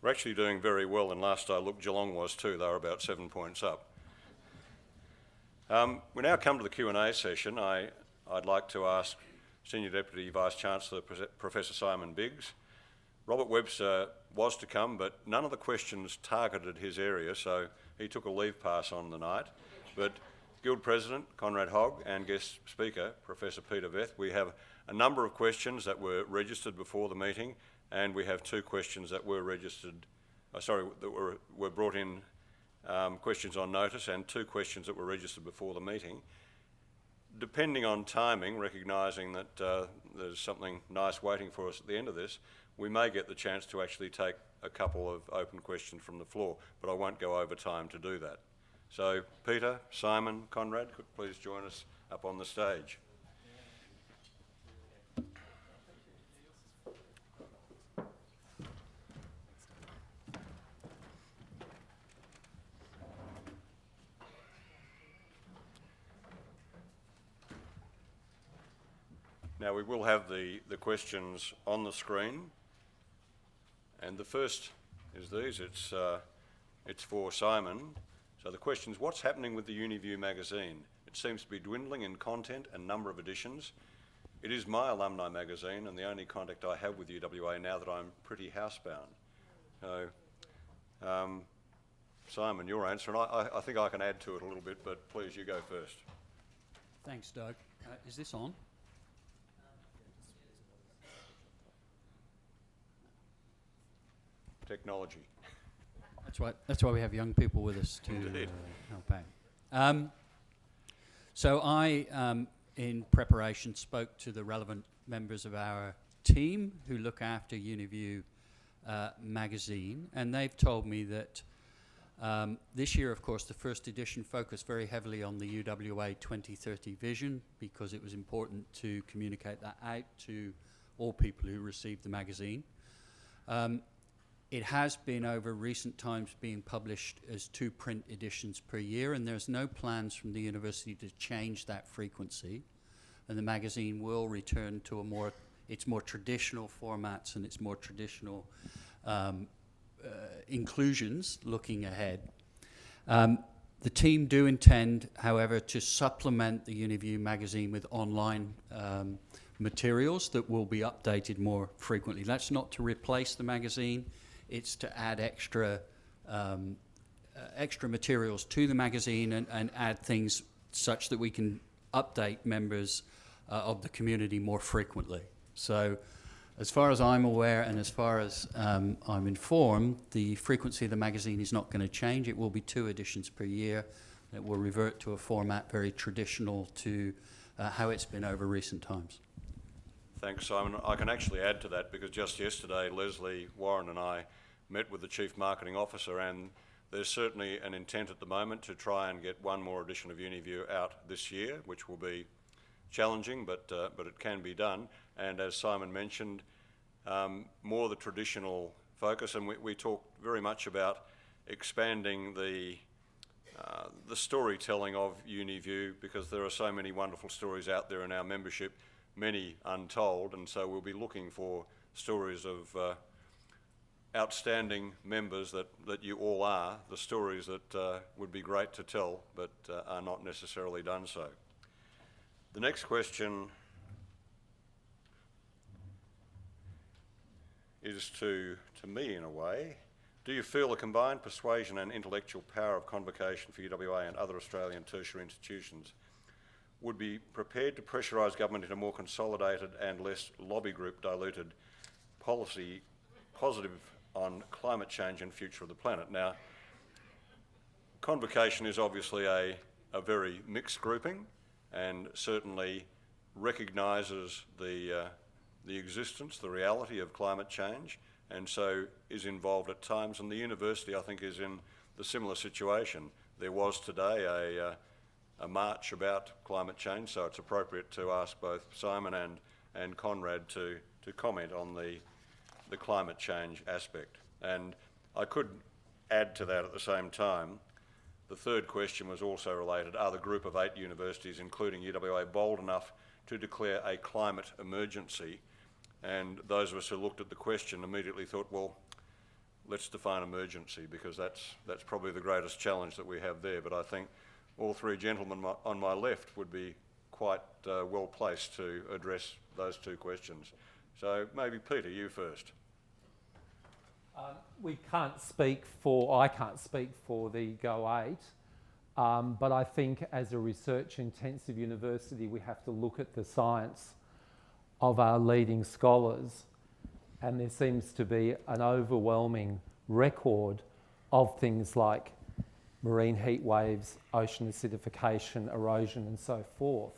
We're actually doing very well, and last I looked, Geelong was too. They were about 7 points up. We now come to the Q&A session. I'd like to ask Senior Deputy Vice-Chancellor Professor Simon Biggs. Robert Webster was to come, but none of the questions targeted his area, so he took a leave pass on the night. But Guild President Conrad Hogg and guest speaker Professor Peter Veth, we have a number of questions that were registered before the meeting, and we have two questions that were registered, that were brought in, questions on notice, and two questions that were registered before the meeting. Depending on timing, recognising that there's something nice waiting for us at the end of this, we may get the chance to actually take a couple of open questions from the floor, but I won't go over time to do that. So Peter, Simon, Conrad, could please join us up on the stage. Now we will have the questions on the screen, and the first is these. It's for Simon. So the question is, what's happening with the UniView magazine? It seems to be dwindling in content and number of editions. It is my alumni magazine and the only contact I have with UWA now that I'm pretty housebound. So, Simon, your answer, and I think I can add to it a little bit, but please, you go first. Thanks, Doug. Is this on? Technology. That's why we have young people with us to help out. So I, in preparation, spoke to the relevant members of our team who look after UniView magazine, and they've told me that this year, of course, the first edition focused very heavily on the UWA 2030 vision because it was important to communicate that out to all people who received the magazine. It has been over recent times being published as 2 print editions per year, and there's no plans from the university to change that frequency. And the magazine will return to its more traditional formats and its more traditional inclusions looking ahead. The team do intend, however, to supplement the UniView magazine with online materials that will be updated more frequently. That's not to replace the magazine. It's to add extra materials to the magazine and add things such that we can update members of the community more frequently. So as far as I'm aware and as far as I'm informed, the frequency of the magazine is not going to change. It will be 2 editions per year. It will revert to a format very traditional to how it's been over recent times. Thanks, Simon. I can actually add to that because just yesterday Leslie Warren and I met with the Chief Marketing Officer, and there's certainly an intent at the moment to try and get one more edition of UniView out this year, which will be challenging, but it can be done. And as Simon mentioned, more the traditional focus, and we talked very much about expanding the storytelling of UniView because there are so many wonderful stories out there in our membership, many untold, and so we'll be looking for stories of outstanding members that you all are, the stories that would be great to tell but are not necessarily done so. The next question is to me in a way. Do you feel the combined persuasion and intellectual power of Convocation for UWA and other Australian tertiary institutions would be prepared to pressurise government in a more consolidated and less lobby group diluted policy positive on climate change and future of the planet? Now, Convocation is obviously a very mixed grouping and certainly recognises the existence, the reality of climate change, and so is involved at times, and the university, I think, is in the similar situation. There was today a march about climate change, so it's appropriate to ask both Simon and Conrad to comment on the climate change aspect. And I could add to that at the same time, the third question was also related. Are the group of 8 universities, including UWA, bold enough to declare a climate emergency? And those of us who looked at the question immediately thought, well, let's define emergency, because that's probably the greatest challenge that we have there. But I think all three gentlemen on my left would be quite well placed to address those two questions. So maybe Peter, you first. I can't speak for the Go8, but I think as a research-intensive university, we have to look at the science of our leading scholars, and there seems to be an overwhelming record of things like marine heat waves, ocean acidification, erosion, and so forth.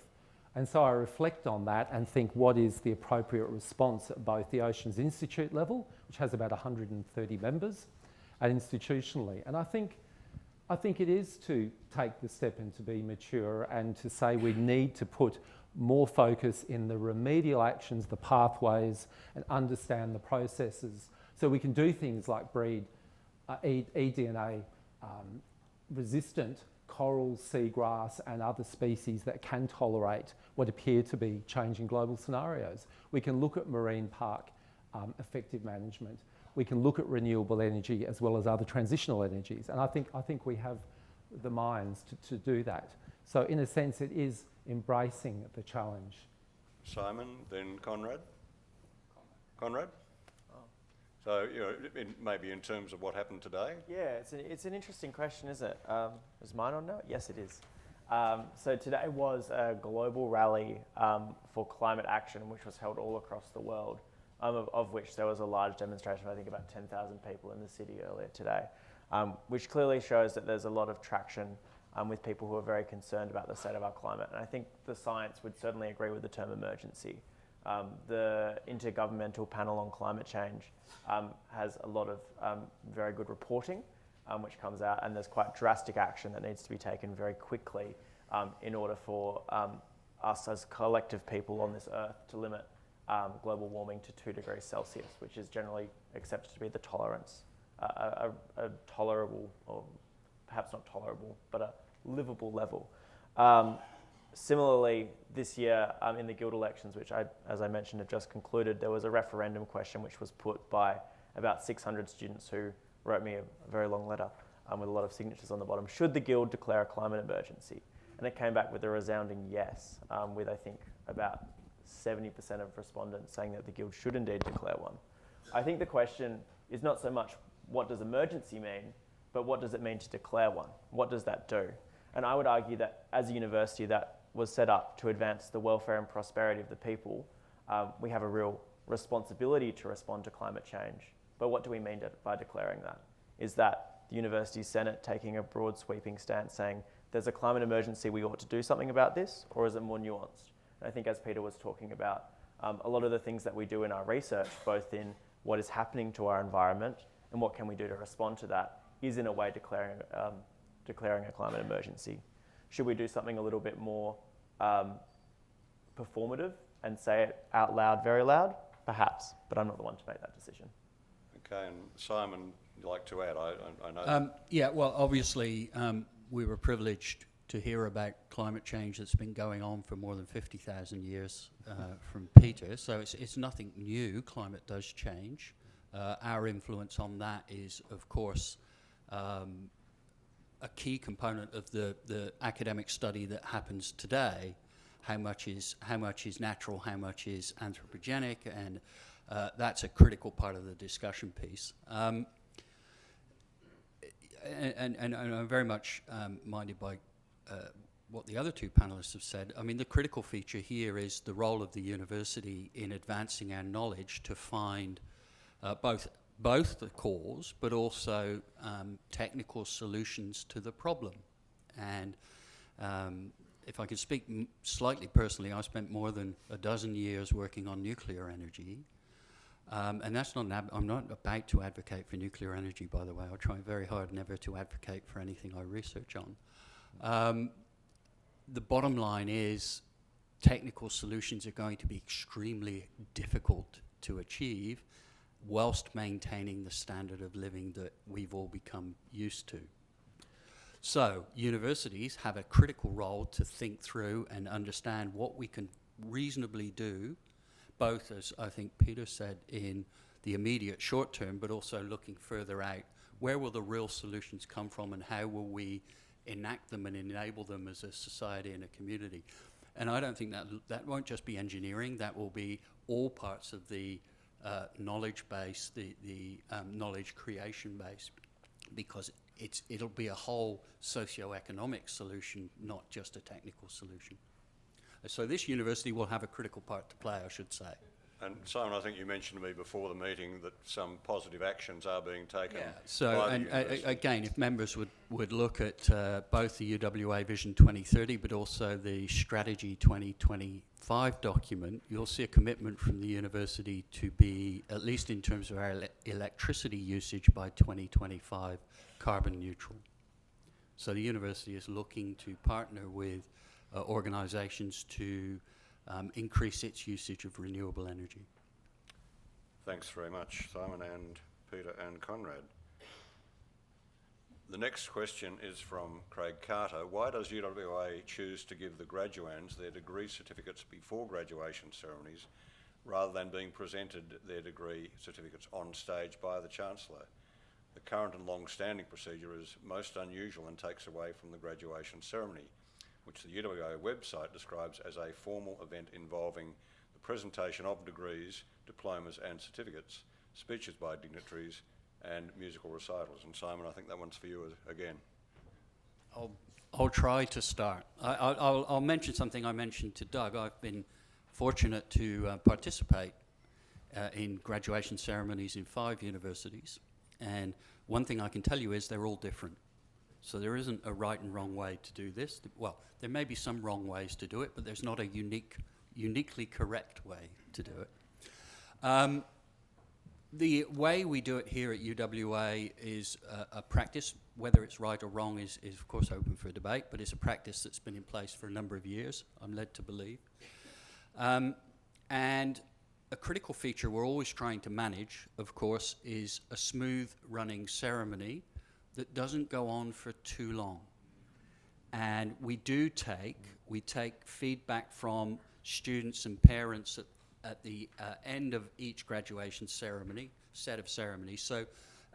And so I reflect on that and think, what is the appropriate response at both the Oceans Institute level, which has about 130 members, and institutionally. And I think it is to take the step and to be mature and to say we need to put more focus in the remedial actions, the pathways, and understand the processes, so we can do things like breed eDNA resistant corals, seagrass, and other species that can tolerate what appear to be changing global scenarios. We can look at marine park effective management. We can look at renewable energy as well as other transitional energies. And I think we have the minds to do that. So in a sense, it is embracing the challenge. Simon, then Conrad. Conrad? So, you know, maybe in terms of what happened today? Yeah, it's an interesting question, isn't it? Is mine on now? Yes, it is. So today was a global rally for climate action, which was held all across the world, of which there was a large demonstration of, I think, about 10,000 people in the city earlier today, which clearly shows that there's a lot of traction with people who are very concerned about the state of our climate. And I think the science would certainly agree with the term emergency. The Intergovernmental Panel on Climate Change has a lot of very good reporting which comes out, and there's quite drastic action that needs to be taken very quickly in order for us as collective people on this earth to limit global warming to 2 degrees Celsius, which is generally accepted to be the tolerance, a tolerable, or perhaps not tolerable, but a livable level. Similarly, this year in the Guild elections, which as I mentioned, have just concluded, there was a referendum question which was put by about 600 students who wrote me a very long letter with a lot of signatures on the bottom. Should the Guild declare a climate emergency? And it came back with a resounding yes, with I think about 70% of respondents saying that the Guild should indeed declare one. I think the question is not so much what does emergency mean, but what does it mean to declare one? What does that do? And I would argue that as a university that was set up to advance the welfare and prosperity of the people, we have a real responsibility to respond to climate change. But what do we mean by declaring that? Is that the University Senate taking a broad sweeping stance saying there's a climate emergency, we ought to do something about this, or is it more nuanced? And I think as Peter was talking about, a lot of the things that we do in our research, both in what is happening to our environment and what can we do to respond to that, is in a way declaring a climate emergency. Should we do something a little bit more performative and say it out loud, very loud? Perhaps, but I'm not the one to make that decision. Okay, and Simon, you'd like to add? I know. Yeah, well, obviously, we were privileged to hear about climate change that's been going on for more than 50,000 years from Peter, so it's nothing new. Climate does change. Our influence on that is, of course, a key component of the academic study that happens today. How much is natural, how much is anthropogenic, and that's a critical part of the discussion piece. And I'm very much minded by what the other two panelists have said. I mean, the critical feature here is the role of the university in advancing our knowledge to find both the cause, but also technical solutions to the problem. And if I could speak slightly personally, I spent more than a dozen years working on nuclear energy. And that's not I'm not about to advocate for nuclear energy, by the way. I try very hard never to advocate for anything I research on. The bottom line is technical solutions are going to be extremely difficult to achieve whilst maintaining the standard of living that we've all become used to. So universities have a critical role to think through and understand what we can reasonably do, both, as I think Peter said, in the immediate short term, but also looking further out. Where will the real solutions come from, and how will we enact them and enable them as a society and a community? And I don't think that won't just be engineering, that will be all parts of the knowledge base, the knowledge creation base, because it'll be a whole socio-economic solution, not just a technical solution. So this university will have a critical part to play, I should say. And Simon, I think you mentioned to me before the meeting that some positive actions are being taken. Yeah. So, by the and university. again, if members would look at both the UWA Vision 2030, but also the Strategy 2025 document, you'll see a commitment from the university to be, at least in terms of our electricity usage by 2025, carbon neutral. So the university is looking to partner with organisations to increase its usage of renewable energy. Thanks very much, Simon and Peter and Conrad. The next question is from Craig Carter. Why does UWA choose to give the graduands their degree certificates before graduation ceremonies rather than being presented their degree certificates on stage by the Chancellor? The current and long-standing procedure is most unusual and takes away from the graduation ceremony, which the UWA website describes as a formal event involving the presentation of degrees, diplomas and certificates, speeches by dignitaries and musical recitals. And Simon, I think that one's for you again. I'll try to start. I'll mention something I mentioned to Doug. I've been fortunate to participate in graduation ceremonies in 5 universities, and one thing I can tell you is they're all different. So there isn't a right and wrong way to do this. Well, there may be some wrong ways to do it, but there's not a uniquely correct way to do it. The way we do it here at UWA is a practice. Whether it's right or wrong is of course open for debate, but it's a practice that's been in place for a number of years, I'm led to believe. And a critical feature we're always trying to manage, of course, is a smooth running ceremony that doesn't go on for too long. And we take feedback from students and parents at the end of each graduation ceremony, set of ceremonies. So,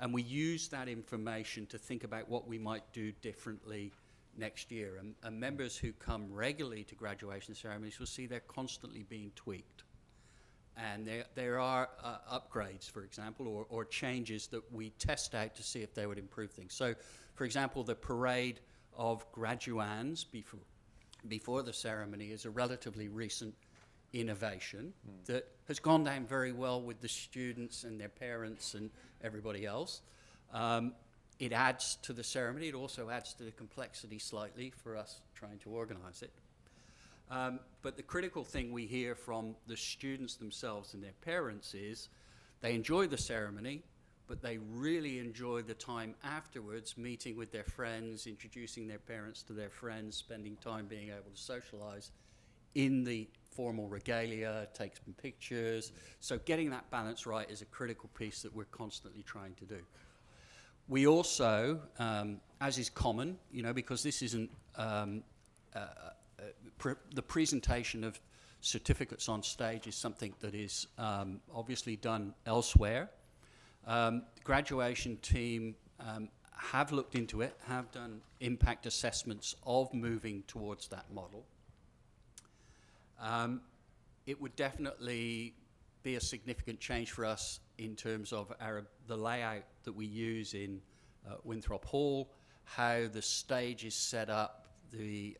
and we use that information to think about what we might do differently next year. And members who come regularly to graduation ceremonies will see they're constantly being tweaked. And there are upgrades, for example, or changes that we test out to see if they would improve things. So, for example, the parade of graduands before the ceremony is a relatively recent innovation that has gone down very well with the students and their parents and everybody else. It adds to the ceremony. It also adds to the complexity slightly for us trying to organise it. But the critical thing we hear from the students themselves and their parents is they enjoy the ceremony, but they really enjoy the time afterwards, meeting with their friends, introducing their parents to their friends, spending time being able to socialise in the formal regalia, take some pictures. So getting that balance right is a critical piece that we're constantly trying to do. We also, as is common, because this isn't the presentation of certificates on stage is something that is obviously done elsewhere. The graduation team have looked into it, have done impact assessments of moving towards that model. It would definitely be a significant change for us in terms of the layout that we use in Winthrop Hall, how the stage is set up, the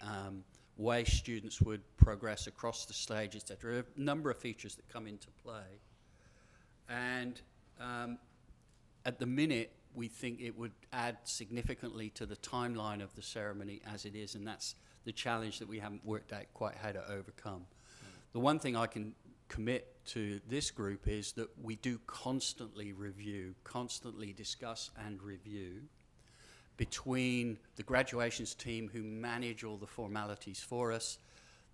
way students would progress across the stage, etc. A number of features that come into play. And at the minute, we think it would add significantly to the timeline of the ceremony as it is, and that's the challenge that we haven't worked out quite how to overcome. The one thing I can commit to this group is that we do constantly discuss and review between the graduations team who manage all the formalities for us,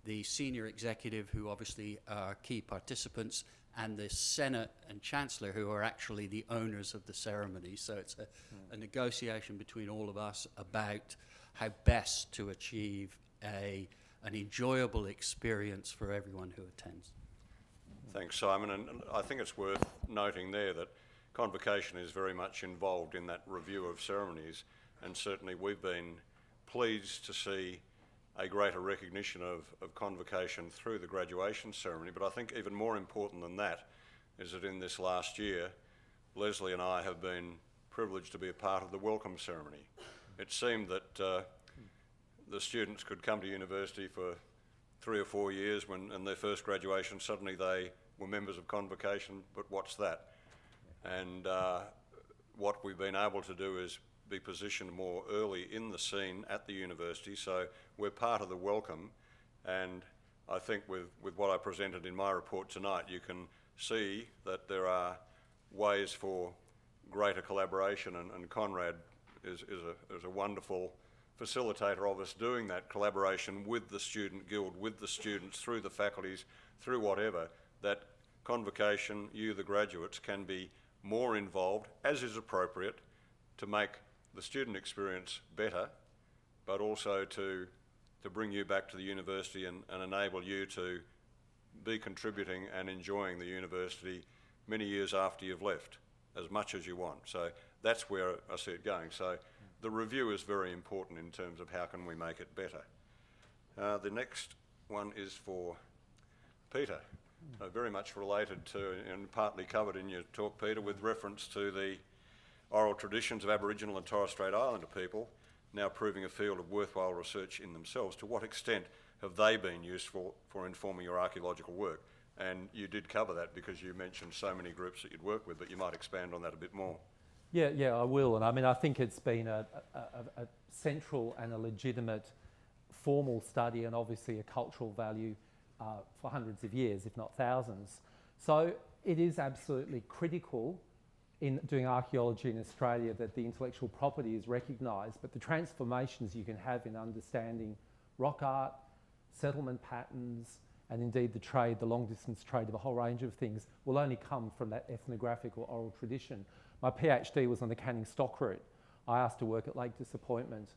the senior executive who obviously are key participants, and the Senate and Chancellor who are actually the owners of the ceremony. So it's a negotiation between all of us about how best to achieve an enjoyable experience for everyone who attends. Thanks, Simon. And I think it's worth noting there that Convocation is very much involved in that review of ceremonies, and certainly we've been pleased to see a greater recognition of Convocation through the graduation ceremony. But I think even more important than that is that in this last year, Leslie and I have been privileged to be a part of the welcome ceremony. It seemed that the students could come to university for 3 or 4 years in their first graduation, suddenly they were members of Convocation, but what's that? And what we've been able to do is be positioned more early in the scene at the university, so we're part of the welcome. And I think with what I presented in my report tonight, you can see that there are ways for greater collaboration, and Conrad is a wonderful facilitator of us doing that collaboration with the student guild, with the students, through the faculties, through whatever, that Convocation, you the graduates, can be more involved, as is appropriate, to make the student experience better, but also to bring you back to the university and enable you to be contributing and enjoying the university many years after you've left, as much as you want. So that's where I see it going. So the review is very important in terms of how can we make it better. The next one is for Peter, very much related to and partly covered in your talk, Peter, with reference to the oral traditions of Aboriginal and Torres Strait Islander people now proving a field of worthwhile research in themselves. To what extent have they been useful for informing your archaeological work? And you did cover that because you mentioned so many groups that you'd work with, but you might expand on that a bit more. Yeah, I will. And I mean, I think it's been a central and a legitimate formal study, and obviously a cultural value for hundreds of years, if not thousands. So it is absolutely critical in doing archaeology in Australia that the intellectual property is recognised, but the transformations you can have in understanding rock art, settlement patterns, and indeed the trade, the long-distance trade of a whole range of things, will only come from that ethnographic or oral tradition. My PhD was on the Canning stock route. I asked to work at Lake Disappointment,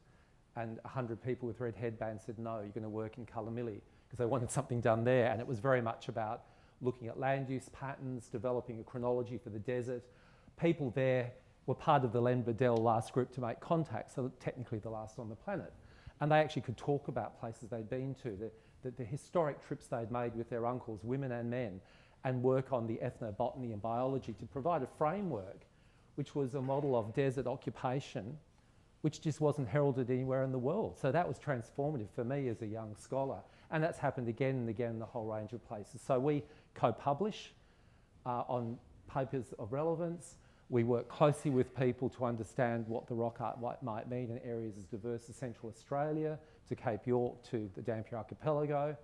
and 100 people with red headbands said, no, you're going to work in Cullamilly, because they wanted something done there. And it was very much about looking at land use patterns, developing a chronology for the desert. People there were part of the Len Bedell last group to make contact, so technically the last on the planet. And they actually could talk about places they'd been to, the historic trips they'd made with their uncles, women and men, and work on the ethnobotany and biology to provide a framework which was a model of desert occupation, which just wasn't heralded anywhere in the world. So that was transformative for me as a young scholar. And that's happened again and again in a whole range of places. So we co-publish on papers of relevance. We work closely with people to understand what the rock art might mean in areas as diverse as Central Australia, to Cape York, to the Dampier Archipelago,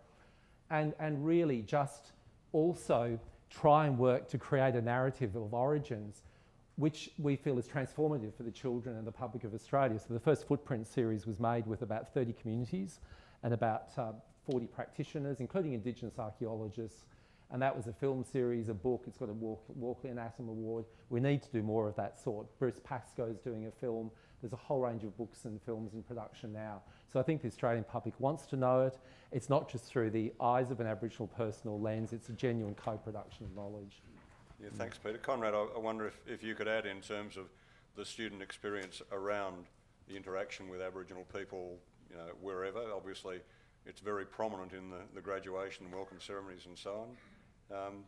and really just also try and work to create a narrative of origins which we feel is transformative for the children and the public of Australia. So the first Footprint series was made with about 30 communities and about 40 practitioners, including Indigenous archaeologists. And that was a film series, a book. It's got a Walkley and Atom Award. We need to do more of that sort. Bruce Pascoe is doing a film. There's a whole range of books and films in production now. So I think the Australian public wants to know it. It's not just through the eyes of an Aboriginal person or lens. It's a genuine co-production of knowledge. Yeah, thanks, Peter. Conrad, I wonder if you could add in terms of the student experience around the interaction with Aboriginal people, you know, wherever. Obviously, it's very prominent in the graduation and welcome ceremonies and so on.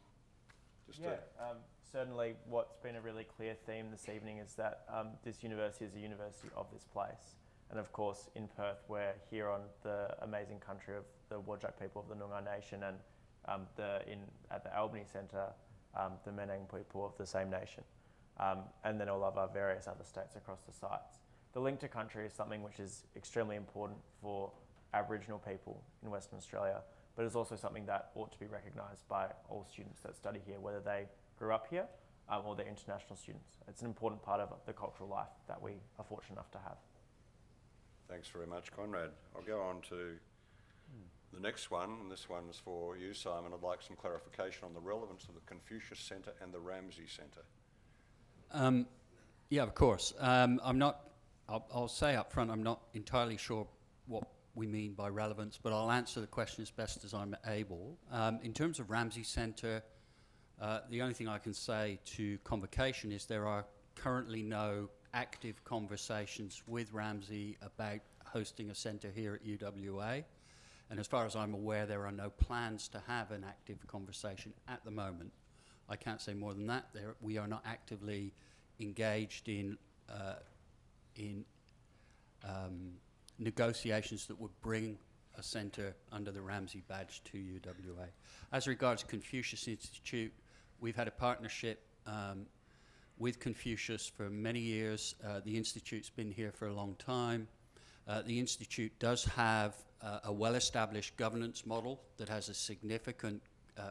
Certainly what's been a really clear theme this evening is that this university is a university of this place. And of course, in Perth, we're here on the amazing country of the Whadjuk people of the Noongar Nation, and at the Albany Centre, the Menang people of the same nation, and then all of our various other states across the sites. The link to country is something which is extremely important for Aboriginal people in Western Australia, but it's also something that ought to be recognised by all students that study here, whether they grew up here or they're international students. It's an important part of the cultural life that we are fortunate enough to have. Thanks very much, Conrad. I'll go on to the next one, and this one's for you, Simon. I'd like some clarification on the relevance of the Confucius Centre and the Ramsay Centre. Yeah, of course. I'll say up front, I'm not entirely sure what we mean by relevance, but I'll answer the question as best as I'm able. In terms of Ramsay Centre, The only thing I can say to Convocation is there are currently no active conversations with Ramsay about hosting a centre here at UWA. And as far as I'm aware, there are no plans to have an active conversation at the moment. I can't say more than that. We are not actively engaged in negotiations that would bring a centre under the Ramsay badge to UWA. As regards Confucius Institute, we've had a partnership with Confucius for many years. The Institute's been here for a long time. The Institute does have a well-established governance model that has a significant,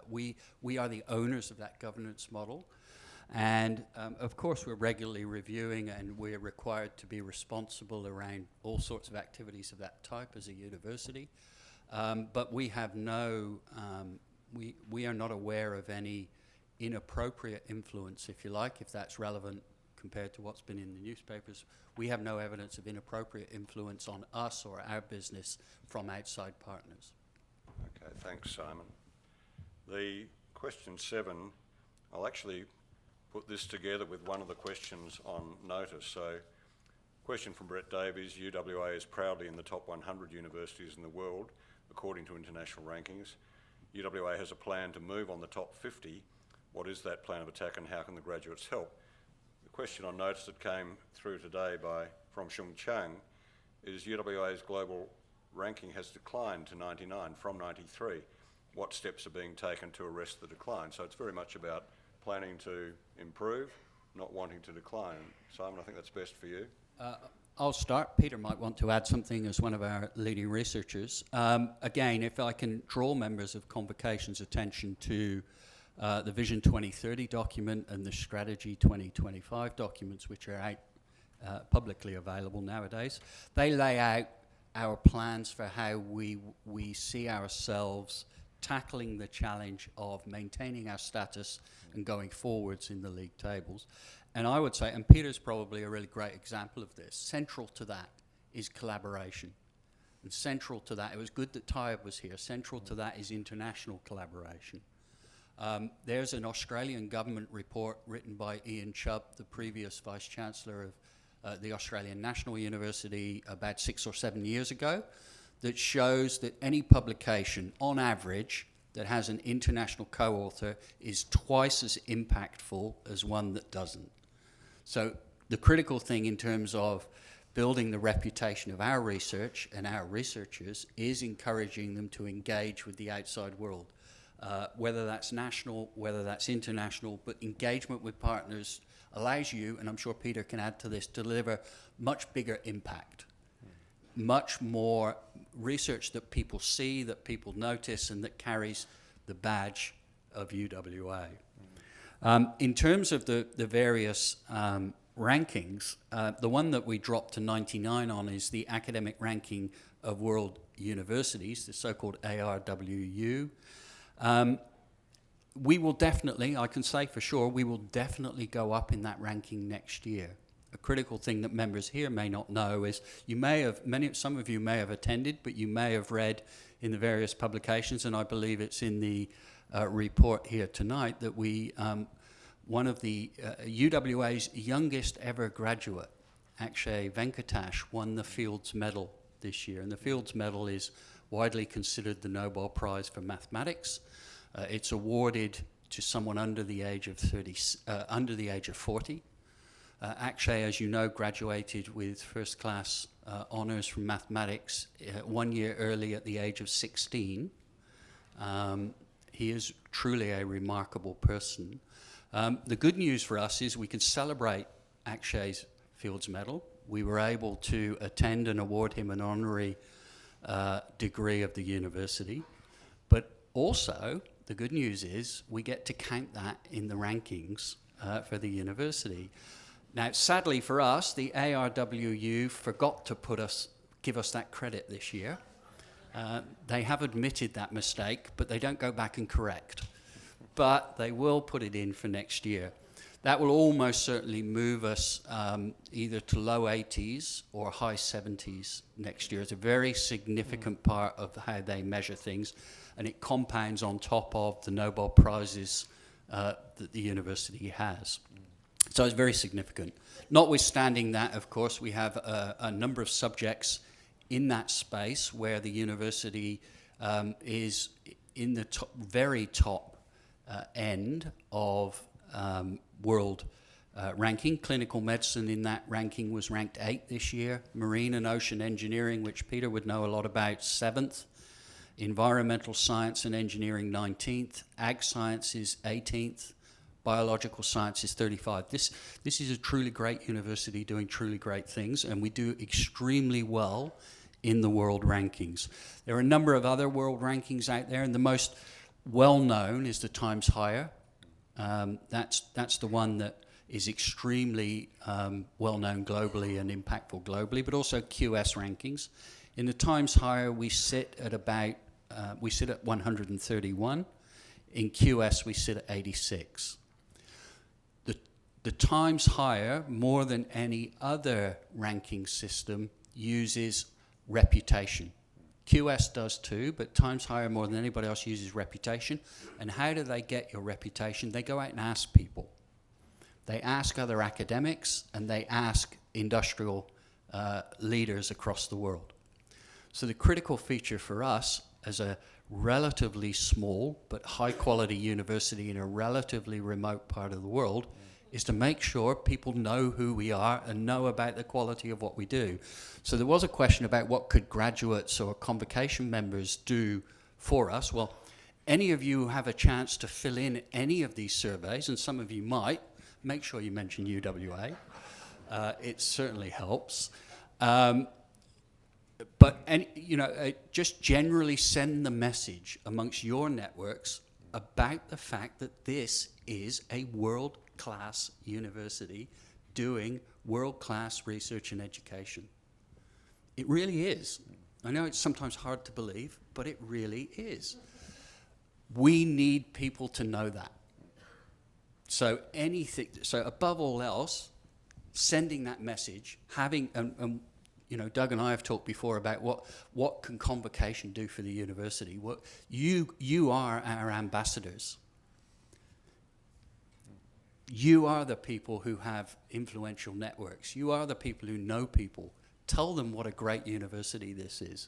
we are the owners of that governance model. And of course we're regularly reviewing, and we're required to be responsible around all sorts of activities of that type as a university. But we have no, we are not aware of any inappropriate influence, if you like, if that's relevant compared to what's been in the newspapers. We have no evidence of inappropriate influence on us or our business from outside partners. Okay, thanks, Simon. The question 7, I'll actually put this together with one of the questions on notice. So, question from Brett Davies: UWA is proudly in the top 100 universities in the world, according to international rankings. UWA has a plan to move on the top 50. What is that plan of attack, and how can the graduates help? The question on notice that came through today from Shung Chang is UWA's global ranking has declined to 99 from 93. What steps are being taken to arrest the decline? So it's very much about planning to improve, not wanting to decline. Simon, I think that's best for you. I'll start. Peter might want to add something as one of our leading researchers. Again, if I can draw members of Convocation's attention to the Vision 2030 document and the Strategy 2025 documents, which are out publicly available nowadays. They lay out our plans for how we see ourselves tackling the challenge of maintaining our status and going forwards in the league tables. And I would say, and Peter's probably a really great example of this, central to that is collaboration. And central to that, it was good that Tyab was here, central to that is international collaboration. There's an Australian government report written by Ian Chubb, the previous Vice-Chancellor of the Australian National University, about 6 or 7 years ago, that shows that any publication, on average, that has an international co-author is twice as impactful as one that doesn't. So the critical thing in terms of building the reputation of our research and our researchers is encouraging them to engage with the outside world. Whether that's national, whether that's international, but engagement with partners allows you, and I'm sure Peter can add to this, to deliver much bigger impact, much more research that people see, that people notice, and that carries the badge of UWA. In terms of the various rankings, the one that we dropped to 99 on is the academic ranking of world universities, the so-called ARWU. We will definitely, I can say for sure, we will definitely go up in that ranking next year. A critical thing that members here may not know is you may have, some of you may have attended, but you may have read in the various publications, and I believe it's in the report here tonight, that we, one of the UWA's youngest ever graduate, Akshay Venkatash, won the Fields Medal this year. And the Fields Medal is widely considered the Nobel Prize for mathematics. It's awarded to someone under the age of 40. Akshay, as you know, graduated with first-class honours from mathematics 1 year early at the age of 16. He is truly a remarkable person. The good news for us is we can celebrate Akshay's Fields Medal. We were able to attend and award him an honorary degree of the university. But also, the good news is we get to count that in the rankings for the university. Now, sadly for us, the ARWU forgot to give us that credit this year. They have admitted that mistake, but they don't go back and correct. But they will put it in for next year. That will almost certainly move us either to low 80s or high 70s next year. It's a very significant part of how they measure things, and it compounds on top of the Nobel Prizes that the university has. So it's very significant. Notwithstanding that, of course, we have a number of subjects in that space where the university is in the very top end of world ranking. Clinical medicine in that ranking was ranked 8th this year. Marine and ocean engineering, which Peter would know a lot about, 7th. Environmental science and engineering, 19th. Ag science is 18th. Biological science is 35. This is a truly great university doing truly great things, and we do extremely well in the world rankings. There are a number of other world rankings out there, and the most well-known is the Times Higher. That's the one that is extremely well-known globally and impactful globally, but also QS rankings. In the Times Higher, we sit at 131. In QS, we sit at 86. The Times Higher, more than any other ranking system, uses reputation. QS does too, but Times Higher more than anybody else uses reputation. And how do they get your reputation? They go out and ask people. They ask other academics, and they ask industrial leaders across the world. So the critical feature for us as a relatively small but high-quality university in a relatively remote part of the world is to make sure people know who we are and know about the quality of what we do. So there was a question about what could graduates or convocation members do for us. Well, any of you who have a chance to fill in any of these surveys, and some of you might, make sure you mention UWA. It certainly helps. But just generally send the message amongst your networks about the fact that this is a world-class university doing world-class research and education. It really is. I know it's sometimes hard to believe, but it really is. We need people to know that. So above all else, sending that message, having, Doug and I have talked before about what can convocation do for the university. You are our ambassadors. You are the people who have influential networks. You are the people who know people. Tell them what a great university this is.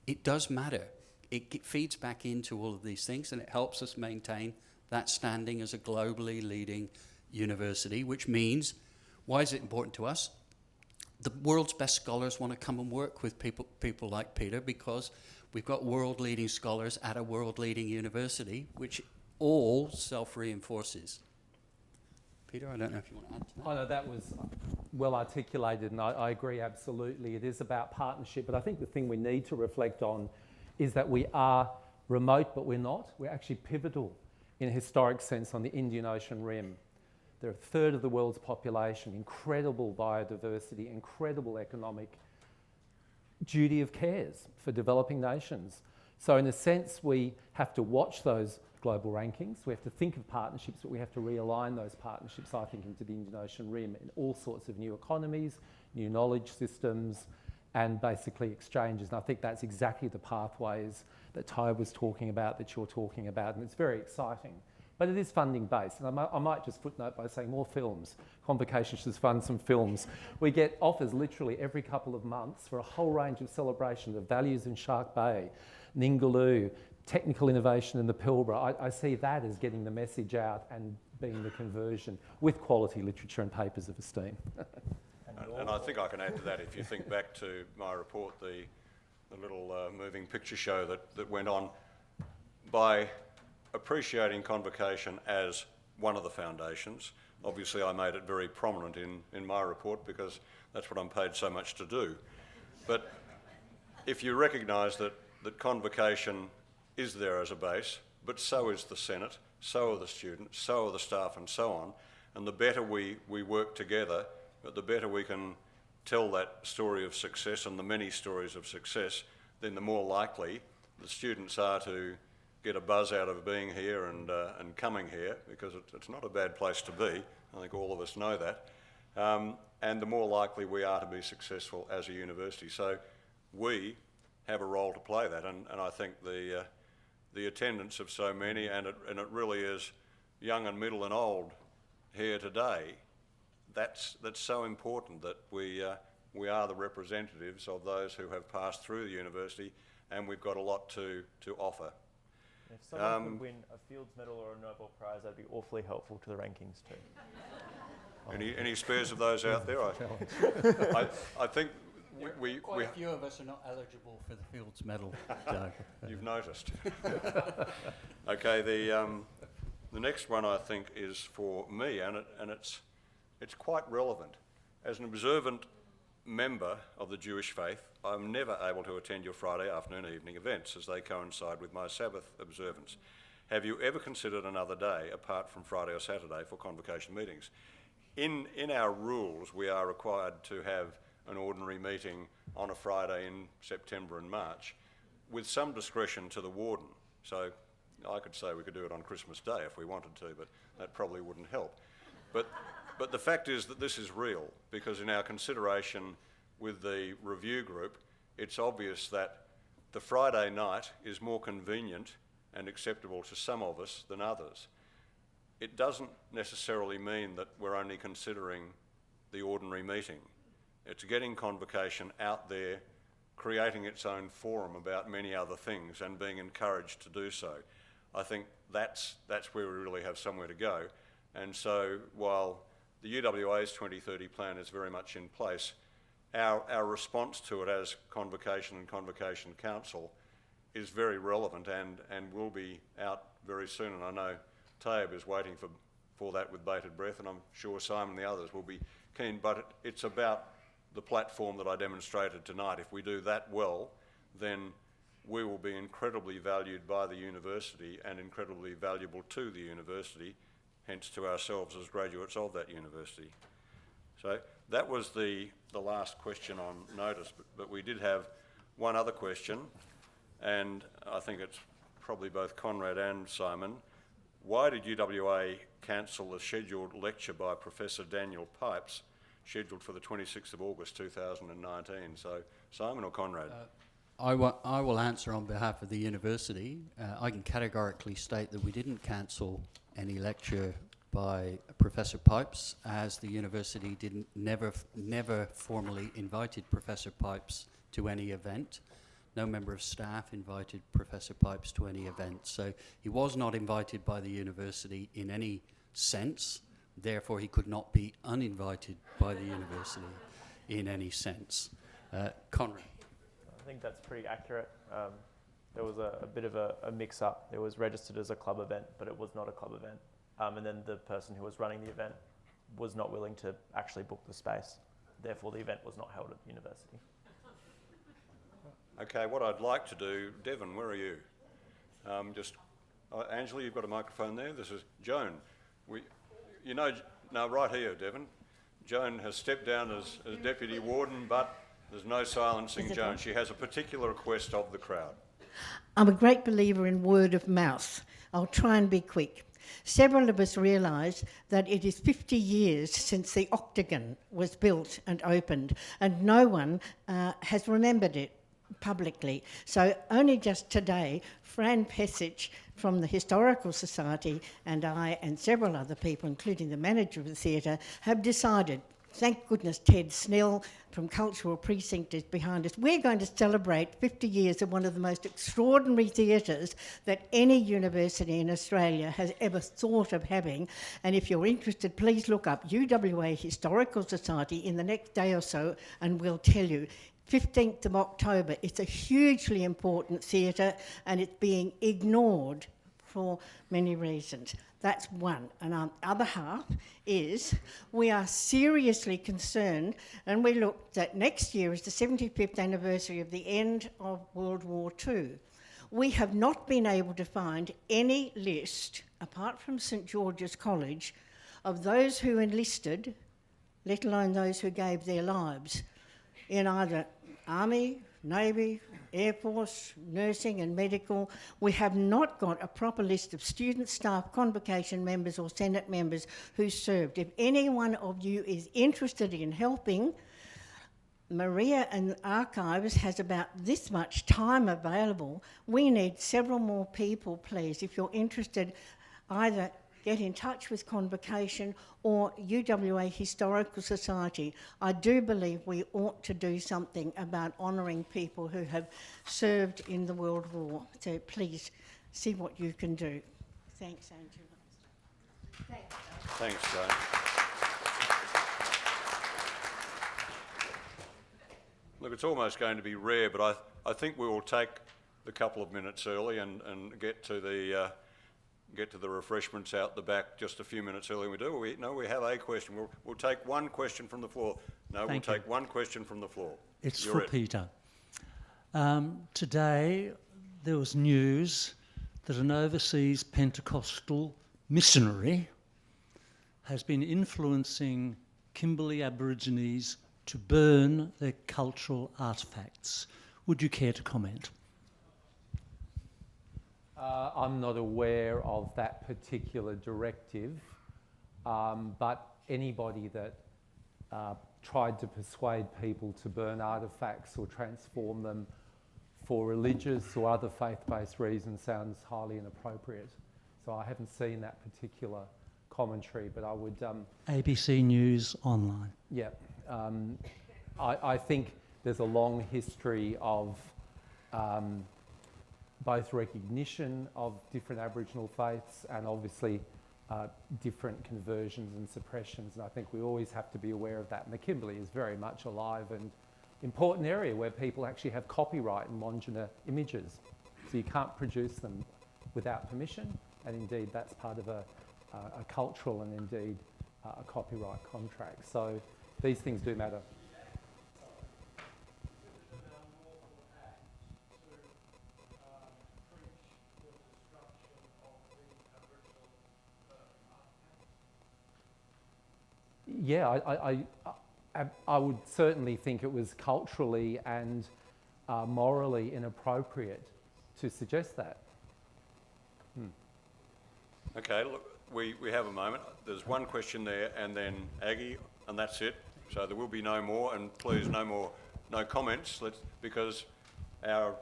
It does matter. It feeds back into all of these things, and it helps us maintain that standing as a globally leading university, which means, why is it important to us? The world's best scholars want to come and work with people like Peter, because we've got world-leading scholars at a world-leading university, which all self-reinforces. Peter, I don't know if you want to add to that. Oh, no, that was well articulated, and I agree absolutely. It is about partnership, but I think the thing we need to reflect on is that we are remote, but we're not. We're actually pivotal in a historic sense on the Indian Ocean rim. They're a third of the world's population, incredible biodiversity, incredible economic duty of cares for developing nations. So in a sense, we have to watch those global rankings. We have to think of partnerships, but we have to realign those partnerships, I think, into the Indian Ocean rim in all sorts of new economies, new knowledge systems, and basically exchanges. And I think that's exactly the pathways that Ty was talking about, that you're talking about, and it's very exciting. But it is funding based, and I might just footnote by saying more films. Convocation should fund some films. We get offers literally every couple of months for a whole range of celebrations of values in Shark Bay, Ningaloo, technical innovation in the Pilbara. I see that as getting the message out and being the conversion with quality literature and papers of esteem. And I think I can add to that. If you think back to my report, the little moving picture show that went on, by appreciating convocation as one of the foundations, obviously I made it very prominent in my report because that's what I'm paid so much to do. But if you recognise that convocation is there as a base, but so is the Senate, so are the students, so are the staff, and so on, and the better we work together, the better we can tell that story of success and the many stories of success, then the more likely the students are to get a buzz out of being here and coming here, because it's not a bad place to be. I think all of us know that. And the more likely we are to be successful as a university. So we have a role to play that, and I think the attendance of so many, and it really is young and middle and old here today, that's so important that we are the representatives of those who have passed through the university, and we've got a lot to offer. If someone could win a Fields Medal or a Nobel Prize, that'd be awfully helpful to the rankings too. Any spares of those out there? I think Quite a few of us are not eligible for the Fields Medal, Doug. You've noticed. Okay, the next one I think is for me, and it's quite relevant. As an observant member of the Jewish faith, I'm never able to attend your Friday afternoon and evening events as they coincide with my Sabbath observance. Have you ever considered another day apart from Friday or Saturday for convocation meetings? In our rules, we are required to have an ordinary meeting on a Friday in September and March, with some discretion to the warden. So I could say we could do it on Christmas Day if we wanted to, but that probably wouldn't help. But the fact is that this is real, because in our consideration with the review group, it's obvious that the Friday night is more convenient and acceptable to some of us than others. It doesn't necessarily mean that we're only considering the ordinary meeting. It's getting convocation out there, creating its own forum about many other things and being encouraged to do so. I think that's where we really have somewhere to go. And so while the UWA's 2030 plan is very much in place, our response to it as Convocation and Convocation Council is very relevant and will be out very soon. And I know Taib is waiting for that with bated breath, and I'm sure Simon and the others will be keen. But it's about the platform that I demonstrated tonight. If we do that well, then we will be incredibly valued by the university and incredibly valuable to the university, hence to ourselves as graduates of that university. So that was the last question on notice, but we did have one other question, and I think it's probably both Conrad and Simon. Why did UWA cancel the scheduled lecture by Professor Daniel Pipes, scheduled for the 26th of August 2019? So Simon or Conrad? I will answer on behalf of the university. I can categorically state that we didn't cancel any lecture by Professor Pipes, as the university never formally invited Professor Pipes to any event. No member of staff invited Professor Pipes to any event. So he was not invited by the university in any sense. Therefore, he could not be uninvited by the university in any sense. Conrad. I think that's pretty accurate. There was a bit of a mix-up. It was registered as a club event, but it was not a club event. And then the person who was running the event was not willing to actually book the space. Therefore, the event was not held at the university. Okay, what I'd like to do, Devon, where are you? Angela, you've got a microphone there. This is Joan. Right here, Devon. Joan has stepped down as Deputy Warden, but there's no silencing Joan. She has a particular request of the crowd. I'm a great believer in word of mouth. I'll try and be quick. Several of us realise that it is 50 years since the Octagon was built and opened, and no one has remembered it publicly. So only just today, Fran Pesic from the Historical Society and I and several other people, including the manager of the theatre, have decided, thank goodness Ted Snell from Cultural Precinct is behind us, we're going to celebrate 50 years of one of the most extraordinary theatres that any university in Australia has ever thought of having. And if you're interested, please look up UWA Historical Society in the next day or so and we'll tell you. 15th of October, it's a hugely important theatre and it's being ignored for many reasons. That's one. And on the other half is we are seriously concerned, and we looked at next year is the 75th anniversary of the end of World War II. We have not been able to find any list, apart from St George's College, of those who enlisted, let alone those who gave their lives in either Army, Navy, Air Force, nursing and medical. We have not got a proper list of student, staff, convocation members or Senate members who served. If any one of you is interested in helping, Maria and Archives has about this much time available. We need several more people, please. If you're interested, either get in touch with Convocation or UWA Historical Society. I do believe we ought to do something about honouring people who have served in the World War. So please see what you can do. Thanks, Angela. Thanks, Jane. Look, it's almost going to be rare, but I think we will take the couple of minutes early and get to the refreshments out the back just a few minutes early. We have a question. We'll take one question from the floor. No, Thank we'll you. take one question from the floor. It's You're for it. Peter. Today there was news that an overseas Pentecostal missionary has been influencing Kimberley Aborigines to burn their cultural artefacts. Would you care to comment? I'm not aware of that particular directive, but anybody that tried to persuade people to burn artefacts or transform them for religious or other faith-based reasons sounds highly inappropriate. So I haven't seen that particular commentary, but I would... ABC News Online. Yeah. I think there's a long history of both recognition of different Aboriginal faiths and obviously different conversions and suppressions, and I think we always have to be aware of that. And the Kimberley is very much alive and important area where people actually have copyright in Wandjina images, so you can't produce them without permission, and indeed that's part of a cultural and indeed a copyright contract. So these things do matter. Yeah, I would certainly think it was culturally and morally inappropriate to suggest that. Okay, look, we have a moment. There's one question there, and then Aggie, and that's it. So there will be no more, and please no comments, because our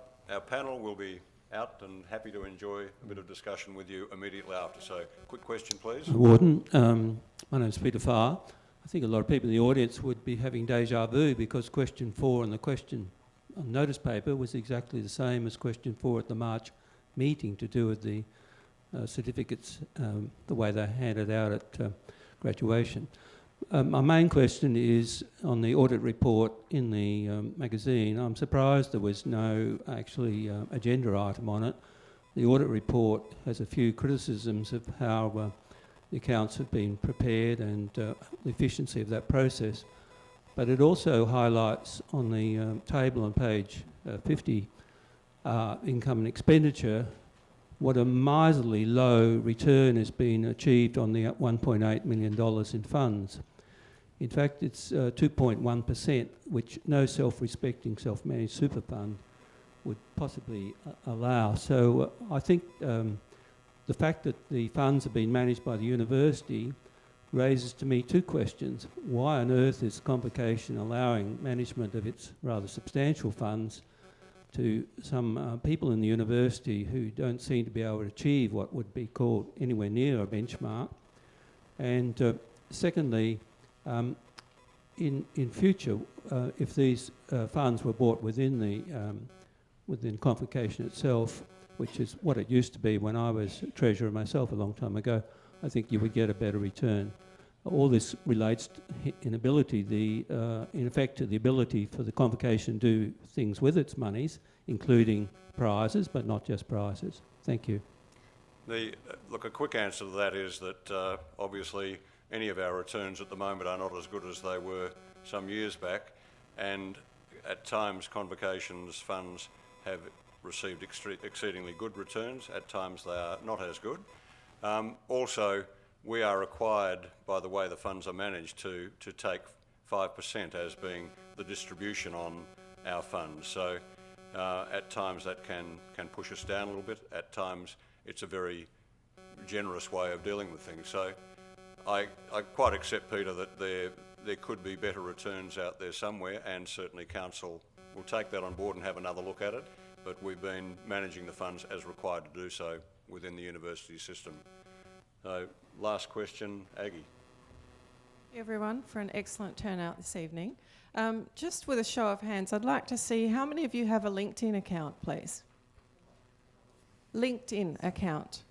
panel will be out and happy to enjoy a bit of discussion with you immediately after. So, quick question, please. Warden, my name's Peter Farr. I think a lot of people in the audience would be having deja vu because question 4 on the question on notice paper was exactly the same as question 4 at the March meeting to do with the certificates, the way they're handed out at graduation. My main question is on the audit report in the magazine. I'm surprised there was no actually agenda item on it. The audit report has a few criticisms of how the accounts have been prepared and the efficiency of that process. But it also highlights on the table on page 50, income and expenditure, what a miserly low return has been achieved on the $1.8 million in funds. In fact, it's 2.1%, which no self-respecting, self-managed super fund would possibly allow. So I think the fact that the funds have been managed by the university raises to me two questions. Why on earth is Convocation allowing management of its rather substantial funds to some people in the university who don't seem to be able to achieve what would be called anywhere near a benchmark? And secondly, in future, if these funds were bought within Convocation itself, which is what it used to be when I was treasurer myself a long time ago, I think you would get a better return. All this relates in effect to the ability for the Convocation to do things with its monies, including prizes, but not just prizes. Thank you. Look, a quick answer to that is that obviously any of our returns at the moment are not as good as they were some years back, and at times Convocation's funds have received exceedingly good returns. At times they are not as good. Also, we are required, by the way the funds are managed, to take 5% as being the distribution on our funds. So at times that can push us down a little bit. At times it's a very generous way of dealing with things. So I quite accept, Peter, that there could be better returns out there somewhere, and certainly Council will take that on board and have another look at it. But we've been managing the funds as required to do so within the university system. So, last question, Aggie. Thank you everyone for an excellent turnout this evening. Just with a show of hands, I'd like to see how many of you have a LinkedIn account, please? LinkedIn account.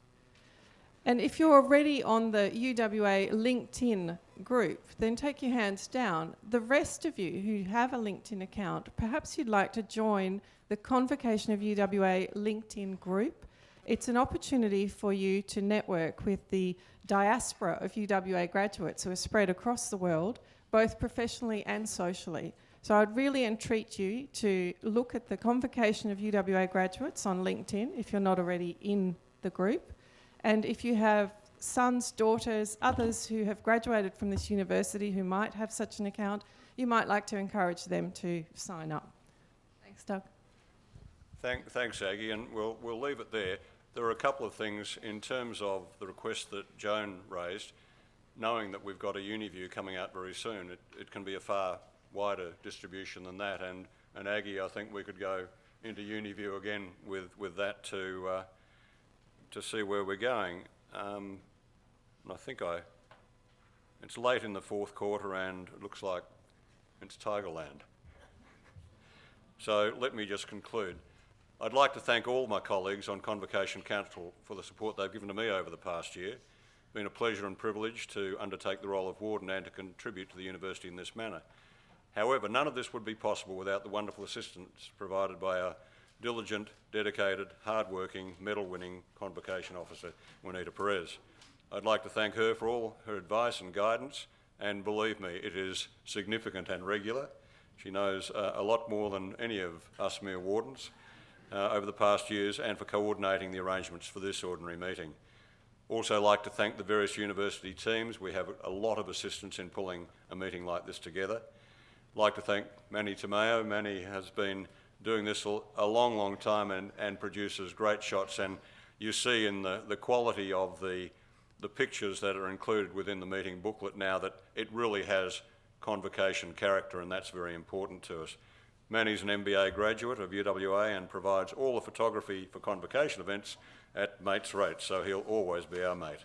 And if you're already on the UWA LinkedIn group, then take your hands down. The rest of you who have a LinkedIn account, perhaps you'd like to join the Convocation of UWA LinkedIn group. It's an opportunity for you to network with the diaspora of UWA graduates who are spread across the world, both professionally and socially. So I'd really entreat you to look at the Convocation of UWA graduates on LinkedIn if you're not already in the group. And if you have sons, daughters, others who have graduated from this university who might have such an account, you might like to encourage them to sign up. Thanks, Doug. Thanks, Aggie, and we'll leave it there. There are a couple of things in terms of the request that Joan raised. Knowing that we've got a UniView coming out very soon, it can be a far wider distribution than that. And Aggie, I think we could go into UniView again with that to see where we're going. And I think it's late in the fourth quarter and it looks like it's Tigerland. So let me just conclude. I'd like to thank all my colleagues on Convocation Council for the support they've given to me over the past year. It's been a pleasure and privilege to undertake the role of warden and to contribute to the university in this manner. However, none of this would be possible without the wonderful assistance provided by our diligent, dedicated, hard-working, medal-winning Convocation officer, Juanita Perez. I'd like to thank her for all her advice and guidance, and believe me, it is significant and regular. She knows a lot more than any of us mere wardens over the past years, and for coordinating the arrangements for this ordinary meeting. Also like to thank the various university teams. We have a lot of assistance in pulling a meeting like this together. Like to thank Manny Tomeo. Manny has been doing this a long, long time and produces great shots, and you see in the quality of the pictures that are included within the meeting booklet now that it really has Convocation character, and that's very important to us. Manny's an MBA graduate of UWA and provides all the photography for Convocation events at mate's rates, so he'll always be our mate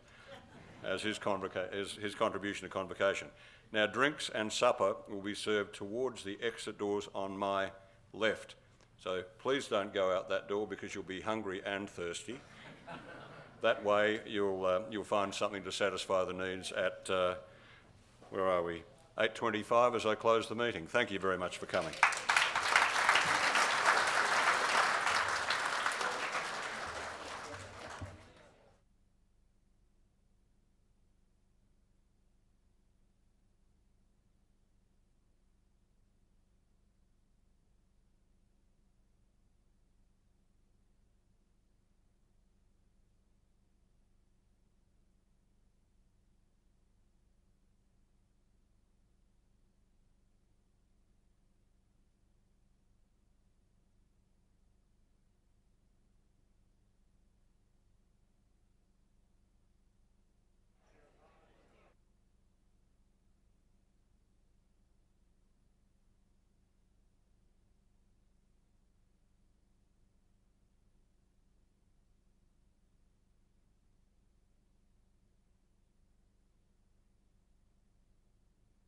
as his contribution to Convocation. Now, drinks and supper will be served towards the exit doors on my left. So please don't go out that door because you'll be hungry and thirsty. That way you'll find something to satisfy the needs at, where are we? 8:25 as I close the meeting. Thank you very much for coming.